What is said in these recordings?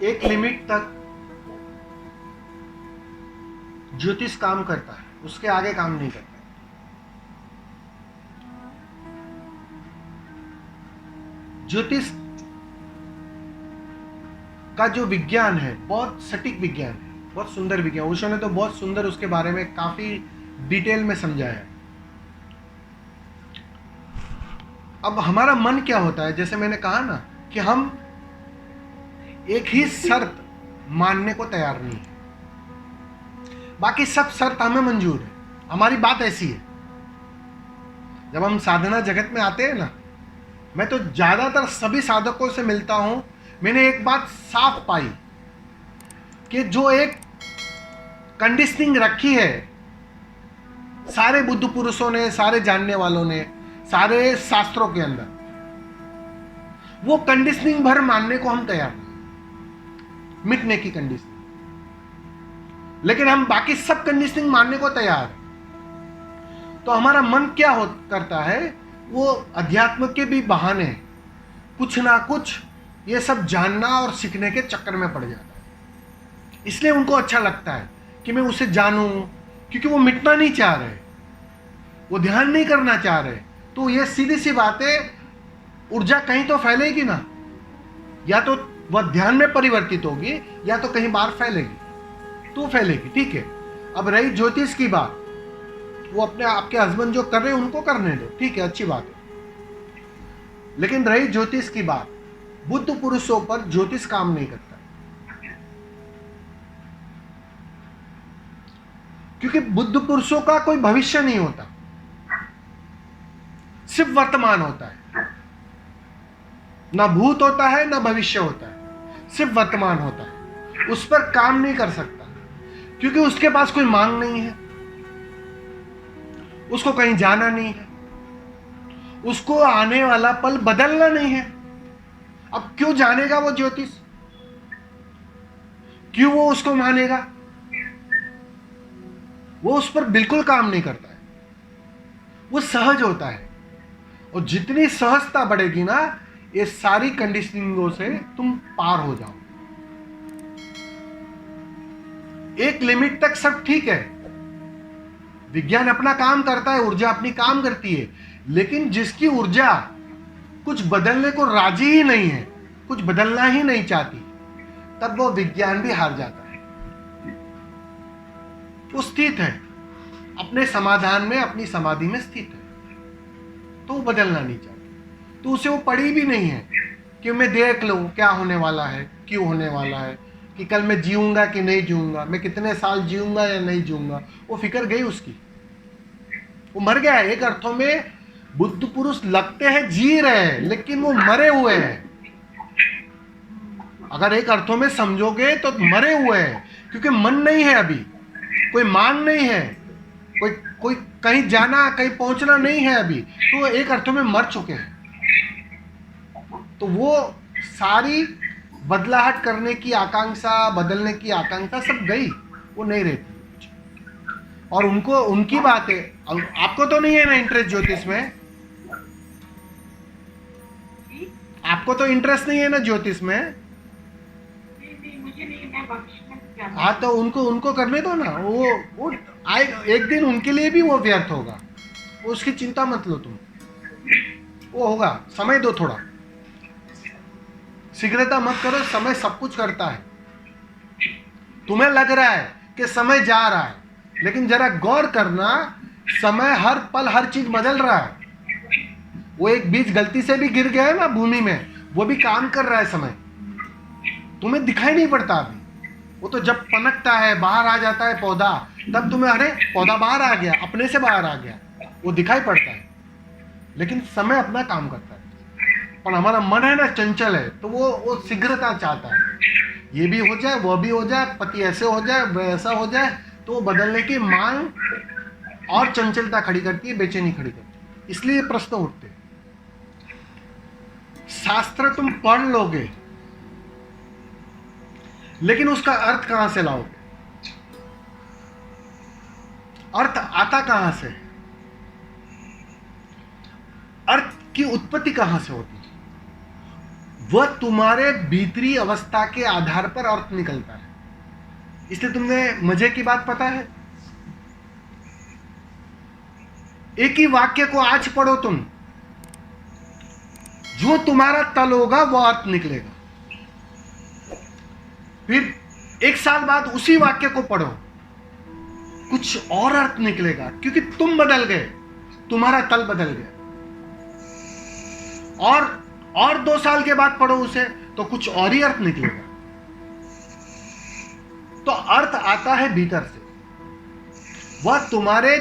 एक लिमिट तक ज्योतिष काम करता है, उसके आगे काम नहीं करता। ज्योतिष का जो विज्ञान है बहुत सटीक विज्ञान है, बहुत सुंदर विज्ञान। ओशो ने तो बहुत सुंदर उसके बारे में काफी डिटेल में समझाया है। अब हमारा मन क्या होता है, जैसे मैंने कहा ना कि हम एक ही शर्त मानने को तैयार नहीं है, बाकी सब शर्त हमें मंजूर है। हमारी बात ऐसी है, जब हम साधना जगत में आते हैं ना, मैं तो ज्यादातर सभी साधकों से मिलता हूं, मैंने एक बात साफ पाई कि जो एक कंडीशनिंग रखी है सारे बुद्ध पुरुषों ने, सारे जानने वालों ने, सारे शास्त्रों के अंदर, वो कंडीशनिंग भर मानने को हम तैयार नहीं, मिटने की कंडीशनिंग। लेकिन हम बाकी सब कंडीशनिंग मानने को तैयार हैं। तो हमारा मन क्या करता है, वो अध्यात्म के भी बहाने कुछ ना कुछ ये सब जानना और सीखने के चक्कर में पड़ जाता है। इसलिए उनको अच्छा लगता है कि मैं उसे जानूं, क्योंकि वो मिटना नहीं चाह रहे, वो ध्यान नहीं करना चाह रहे। तो ये सीधी सी बात है, ऊर्जा कहीं तो फैलेगी ना, या तो वह ध्यान में परिवर्तित होगी या तो कहीं बाहर फैलेगी, तो फैलेगी। ठीक है, अब रही ज्योतिष की बात, वो अपने आपके हस्बैंड जो कर रहे हैं उनको करने दो, ठीक है, अच्छी बात है। लेकिन रही ज्योतिष की बात, बुद्ध पुरुषों पर ज्योतिष काम नहीं करता, क्योंकि बुद्ध पुरुषों का कोई भविष्य नहीं होता, सिर्फ वर्तमान होता है। ना भूत होता है ना भविष्य होता है, सिर्फ वर्तमान होता है। उस पर काम नहीं कर सकता, क्योंकि उसके पास कोई मांग नहीं है, उसको कहीं जाना नहीं है, उसको आने वाला पल बदलना नहीं है। अब क्यों जानेगा वो ज्योतिष, क्यों वो उसको मानेगा? वो उस पर बिल्कुल काम नहीं करता है, वो सहज होता है। और जितनी सहजता बढ़ेगी ना, ये सारी कंडीशनिंगों से तुम पार हो जाओ। एक लिमिट तक सब ठीक है, विज्ञान अपना काम करता है, ऊर्जा अपनी काम करती है। लेकिन जिसकी ऊर्जा कुछ बदलने को राजी ही नहीं है, कुछ बदलना ही नहीं चाहती, तब वो विज्ञान भी हार जाता है। वो स्थित है अपने समाधान में, अपनी समाधि में स्थित है, तो वो बदलना नहीं चाहती। तो उसे वो पड़ी भी नहीं है कि मैं देख लूं क्या होने वाला है, क्यों होने वाला है, कि कल मैं जीऊंगा कि नहीं जीऊंगा, मैं कितने साल जीऊंगा या नहीं जीऊंगा। वो फिक्र गई उसकी, वो मर गया है। एक अर्थों में बुद्ध पुरुष लगते हैं जी रहे हैं, लेकिन वो मरे हुए हैं। अगर एक अर्थों में समझोगे तो मरे हुए हैं, क्योंकि मन नहीं है, अभी कोई मांग नहीं है, कोई कोई कहीं जाना कहीं पहुंचना नहीं है अभी, तो एक अर्थों में मर चुके हैं। तो वो सारी बदलाहट करने की आकांक्षा, बदलने की आकांक्षा सब गई, वो नहीं रहती। और उनको उनकी बात है। आपको तो नहीं है ना इंटरेस्ट ज्योतिष में, आपको तो इंटरेस्ट नहीं है ना ज्योतिष में। हाँ, तो उनको करने दो ना, वो आए एक दिन, उनके लिए भी वो व्यर्थ होगा, उसकी चिंता मत लो तुम, वो होगा। समय दो थोड़ा, शीघ्रता मत करो, समय सब कुछ करता है। तुम्हें लग रहा है कि समय जा रहा है, लेकिन जरा गौर करना, समय हर पल हर चीज बदल रहा है। वो एक बीज गलती से भी गिर गया है ना भूमि में, वो भी काम कर रहा है समय, तुम्हें दिखाई नहीं पड़ता अभी। वो तो जब पनकता है, बाहर आ जाता है पौधा, तब तुम्हें अरे पौधा बाहर आ गया, अपने से बाहर आ गया, वो दिखाई पड़ता है। लेकिन समय अपना काम करता है। पर हमारा मन है ना, चंचल है, तो वो शीघ्रता चाहता है, ये भी हो जाए, वो भी हो जाए, पति ऐसे हो जाए, वैसा हो जाए। तो वो बदलने की मांग और चंचलता खड़ी करती है, बेचैनी खड़ी करती है। इसलिए प्रश्न उठते हैं। शास्त्र तुम पढ़ लोगे, लेकिन उसका अर्थ कहां से लाओगे? अर्थ आता कहां से? अर्थ की उत्पत्ति कहां से होती है? वह तुम्हारे भीतरी अवस्था के आधार पर अर्थ निकलता है। इसलिए तुमने मजे की बात पता है, एक ही वाक्य को आज पढ़ो तुम, जो तुम्हारा तल होगा वो अर्थ निकलेगा। फिर एक साल बाद उसी वाक्य को पढ़ो, कुछ और अर्थ निकलेगा, क्योंकि तुम बदल गए, तुम्हारा तल बदल गया। और 2 साल के बाद पढ़ो उसे, तो कुछ और ही अर्थ निकलेगा। तो अर्थ आता है भीतर से, वह तुम्हारे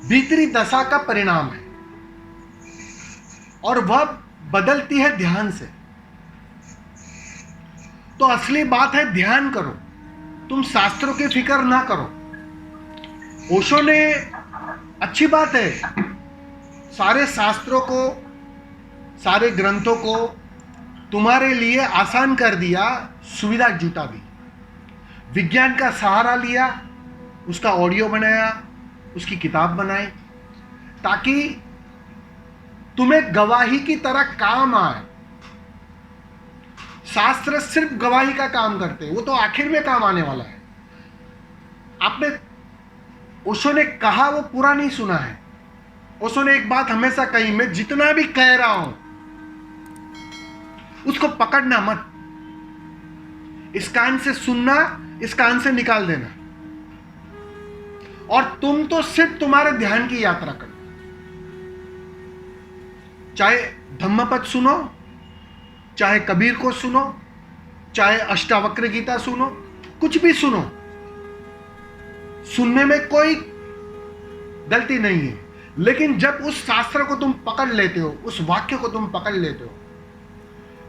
भीतरी दशा का परिणाम है, और वह बदलती है ध्यान से। तो असली बात है ध्यान करो, तुम शास्त्रों की फिक्र ना करो। ओशो ने, अच्छी बात है, सारे शास्त्रों को, सारे ग्रंथों को तुम्हारे लिए आसान कर दिया, सुविधा जुटा दी। विज्ञान का सहारा लिया, उसका ऑडियो बनाया, उसकी किताब बनाई, ताकि तुम्हें गवाही की तरह काम आए। शास्त्र सिर्फ गवाही का काम करते हैं, वो तो आखिर में काम आने वाला है। आपने ओशो ने कहा वो पूरा नहीं सुना है। ओशो ने एक बात हमेशा कही, मैं जितना भी कह रहा हूं उसको पकड़ना मत, इस कान से सुनना, इस कान से निकाल देना, और तुम तो सिर्फ तुम्हारे ध्यान की यात्रा करना। चाहे धम्मपद सुनो, चाहे कबीर को सुनो, चाहे अष्टावक्र गीता सुनो, कुछ भी सुनो, सुनने में कोई गलती नहीं है। लेकिन जब उस शास्त्र को तुम पकड़ लेते हो, उस वाक्य को तुम पकड़ लेते हो,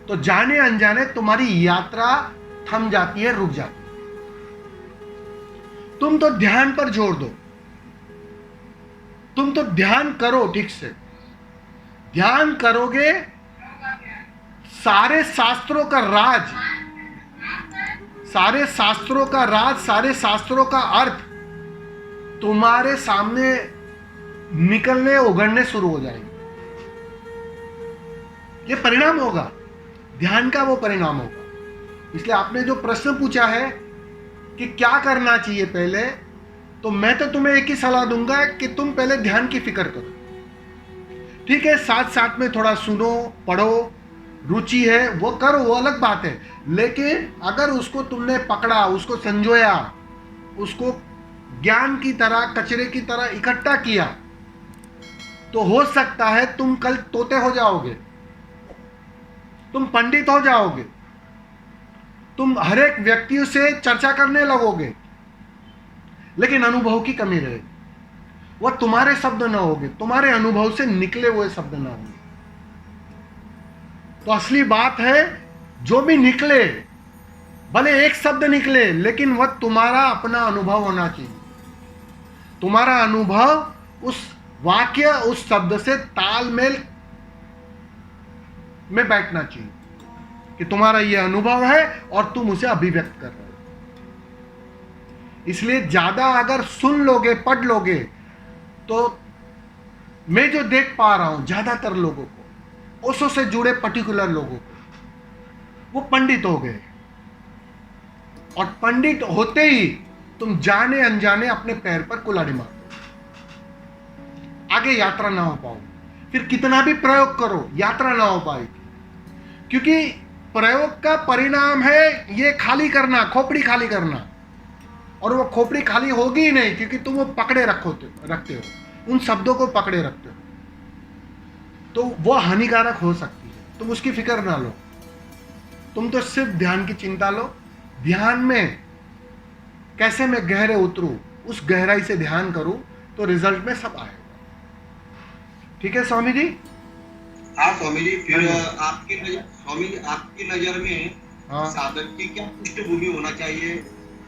तो जाने अनजाने तुम्हारी यात्रा थम जाती है, रुक जाती है। तुम तो ध्यान पर जोर दो, तुम तो ध्यान करो, ठीक से ध्यान करोगे, सारे शास्त्रों का राज, सारे शास्त्रों का राज, सारे शास्त्रों का अर्थ तुम्हारे सामने निकलने, उगड़ने शुरू हो जाएंगे। ये परिणाम होगा, ध्यान का वो परिणाम होगा। इसलिए आपने जो प्रश्न पूछा है कि क्या करना चाहिए पहले, तो मैं तो तुम्हें एक ही सलाह दूंगा कि तुम पहले ध्यान की फिक्र करो। ठीक है, साथ साथ में थोड़ा सुनो, पढ़ो, रुचि है वो करो, वो अलग बात है। लेकिन अगर उसको तुमने पकड़ा, उसको संजोया, उसको ज्ञान की तरह, कचरे की तरह इकट्ठा किया, तो हो सकता है तुम कल तोते हो जाओगे, तुम पंडित हो जाओगे, तुम हर एक व्यक्ति से चर्चा करने लगोगे, लेकिन अनुभव की कमी रहेगी। वह तुम्हारे शब्द ना होंगे, तुम्हारे अनुभव से निकले हुए शब्द ना होंगे। तो असली बात है, जो भी निकले, भले एक शब्द निकले, लेकिन वह तुम्हारा अपना अनुभव होना चाहिए। तुम्हारा अनुभव उस वाक्य, उस शब्द से तालमेल में बैठना चाहिए कि तुम्हारा यह अनुभव है और तुम उसे अभिव्यक्त कर रहे हो। इसलिए ज्यादा अगर सुन लोगे, पढ़ लोगे, तो मैं जो देख पा रहा हूं ज्यादातर लोगों को, ओशो से जुड़े पर्टिकुलर लोगों को, वो पंडित हो गए, और पंडित होते ही तुम जाने अनजाने अपने पैर पर कुल्हाड़ी मारते हो, आगे यात्रा ना हो पाओ। फिर कितना भी प्रयोग करो, यात्रा ना हो पाएगी, क्योंकि प्रयोग का परिणाम है ये खाली करना, खोपड़ी खाली करना। और वो खोपड़ी खाली होगी ही नहीं, क्योंकि तुम वो पकड़े रखते हो, उन शब्दों को पकड़े रखते हो, तो वो हानिकारक हो सकती है। तुम उसकी फिक्र ना लो, तुम तो सिर्फ ध्यान की चिंता लो। ध्यान में कैसे मैं गहरे उतरूं, उस गहराई से ध्यान करूं, तो रिजल्ट में सब आएगा। ठीक है स्वामी जी? हाँ स्वामी जी, फिर स्वामी जी आपकी नजर में साधक की क्या पृष्ठभूमि होना चाहिए,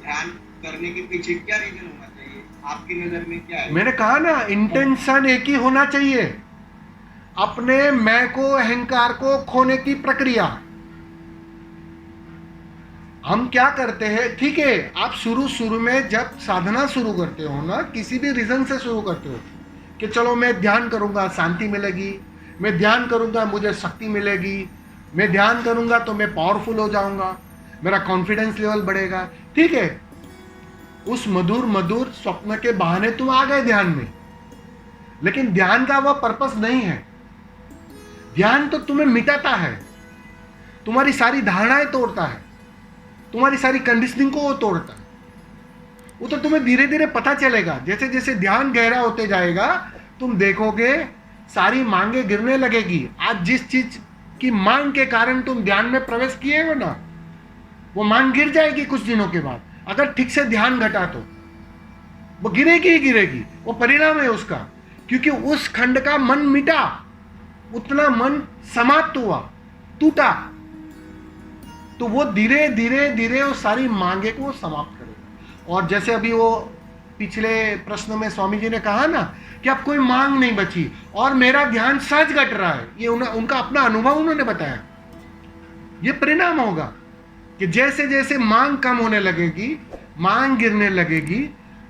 ध्यान करने के पीछे क्या रीजन होना चाहिए, आपकी नजर में क्या है? मैंने कहा ना, इंटेंशन एक ही होना चाहिए, अपने मैं को, अहंकार को खोने की प्रक्रिया। हम क्या करते हैं, ठीक है, आप शुरू में जब साधना शुरू करते हो ना, किसी भी रीजन से शुरू करते हो कि चलो मैं ध्यान करूंगा, शांति मिलेगी, मैं ध्यान करूंगा, मुझे शक्ति मिलेगी, मैं ध्यान करूंगा तो मैं पावरफुल हो जाऊंगा, मेरा कॉन्फिडेंस लेवल बढ़ेगा। ठीक है, उस मधुर मधुर स्वप्न के बहाने तुम आ गए ध्यान में, लेकिन ध्यान का वह पर्पस नहीं है। ध्यान तो तुम्हें मिटाता है, तुम्हारी सारी धारणाएं तोड़ता है, तुम्हारी सारी कंडीशनिंग को वो तोड़ता है। वो तो तुम्हें धीरे धीरे पता चलेगा, जैसे जैसे ध्यान गहरा होते जाएगा तुम देखोगे सारी मांगे गिरने लगेगी। आज जिस चीज की मांग के कारण तुम ध्यान में प्रवेश किए हो ना, वो मांग गिर जाएगी कुछ दिनों के बाद। अगर ठीक से ध्यान घटा तो वो गिरेगी ही गिरेगी, वो परिणाम है उसका। क्योंकि उस खंड का मन मिटा, उतना मन समाप्त हुआ, टूटा, तो वो धीरे धीरे धीरे वो सारी मांगे को समाप्त करेगा। और जैसे अभी वो पिछले प्रश्न में स्वामी जी ने कहा ना कि अब कोई मांग नहीं बची और मेरा ध्यान सहज घट रहा है, ये उनका अपना अनुभव उन्होंने बताया। ये परिणाम होगा कि जैसे जैसे मांग कम होने लगेगी, मांग गिरने लगेगी,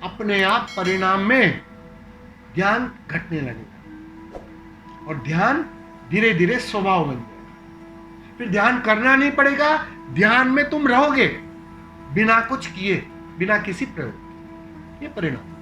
अपने आप परिणाम में ध्यान घटने लगेगा और ध्यान धीरे धीरे स्वभाव बन जाएगा। फिर ध्यान करना नहीं पड़ेगा, ध्यान में तुम रहोगे बिना कुछ किए, बिना किसी प्रयोग। ये परिणाम।